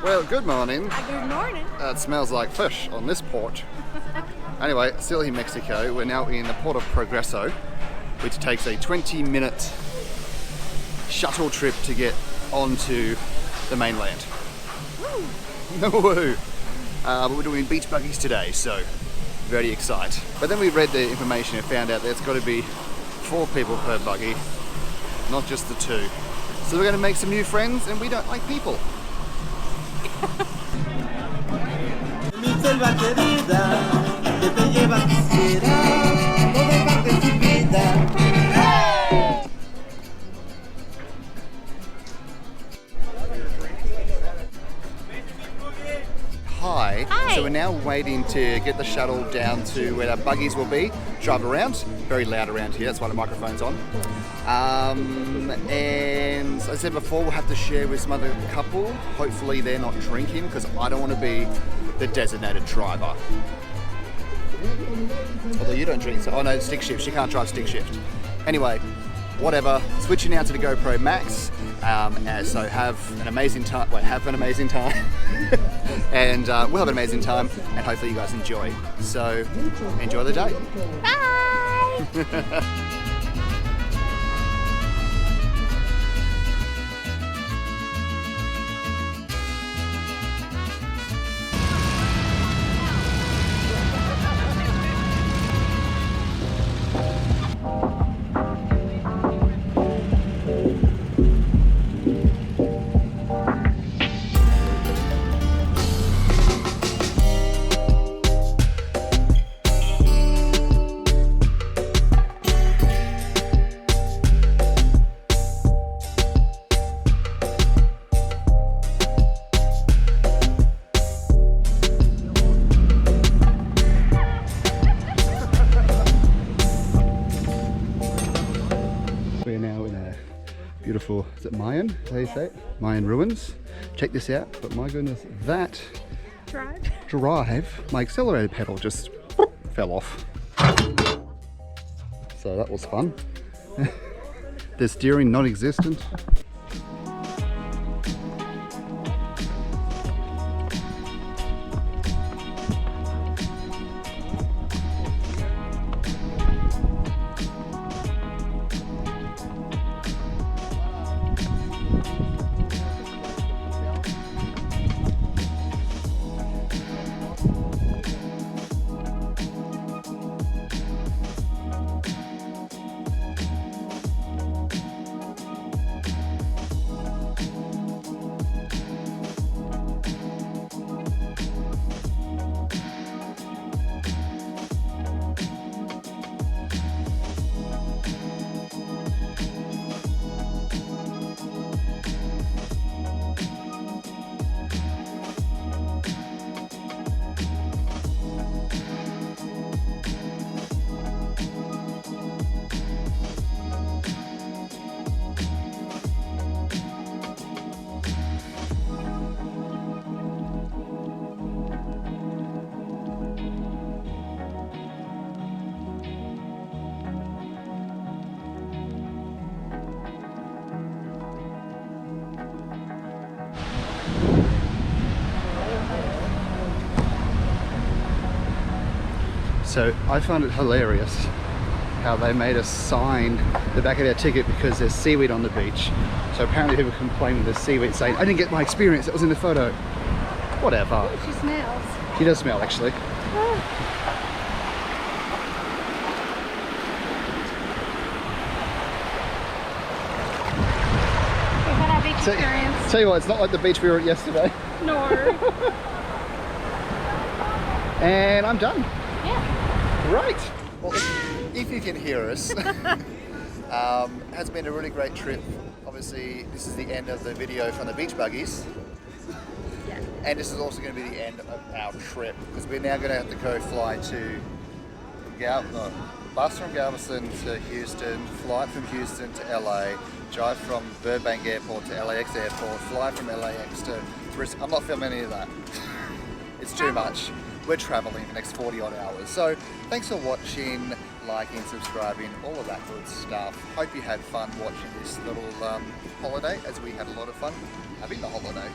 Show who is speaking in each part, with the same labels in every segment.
Speaker 1: Well, good morning.
Speaker 2: Good morning.
Speaker 1: It smells like fish on this port. Anyway, still in Mexico. We're now in the port of Progresso, which takes a 20-minute shuttle trip to get onto the mainland. Woo! Woo! But we're doing beach buggies today, so very excited. But then we read the information and found out that it's got to be 4 people per buggy, not just the 2. So we're going to make some new friends, and we don't like people. Hi. So we're now waiting to get the shuttle down to where our buggies will be, drive around. Very loud around here, that's why the microphone's on. And as I said before, we'll have to share with some other couple. Hopefully they're not drinking, because I don't want to be the designated driver. Although you don't drink, so oh no, stick shift. She can't drive stick shift. Anyway, whatever. Switching now to the GoPro Max. So have an amazing time. Well, have an amazing time, and we'll have an amazing time, and hopefully you guys enjoy. So enjoy the day.
Speaker 2: Bye.
Speaker 1: We're now in a beautiful, is it Mayan? How do you say it? Mayan Ruins. Check this out, but my goodness, that drive, my accelerator pedal just fell off. So that was fun. The steering non-existent. So I found it hilarious how they made us sign the back of our ticket because there's seaweed on the beach. So apparently people complain with the seaweed saying, I didn't get my experience, it was in the photo. Whatever.
Speaker 2: She smells.
Speaker 1: She does smell actually.
Speaker 2: Experience.
Speaker 1: Tell you what, it's not like the beach we were at yesterday.
Speaker 2: No.
Speaker 1: And I'm done.
Speaker 2: Yeah.
Speaker 1: Right. Well, if you can hear us, has been a really great trip. Obviously, this is the end of the video from the beach buggies.
Speaker 2: Yeah.
Speaker 1: And this is also going to be the end of our trip because we're now going to have to go fly to bus from Galveston to Houston, flight from Houston to LA, drive from Burbank Airport to LAX Airport, fly from LAX to Brisbane. I'm not filming any of that. It's too much. We're traveling the next 40 odd hours. So thanks for watching, liking, subscribing, all of that good stuff. Hope you had fun watching this little holiday, as we had a lot of fun having the holiday.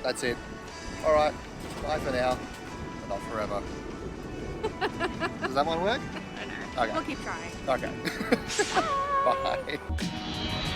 Speaker 1: That's it. All right. Bye for now, but not forever. Does that one work?
Speaker 2: I don't know.
Speaker 1: Okay.
Speaker 2: We'll keep trying.
Speaker 1: Okay. Bye.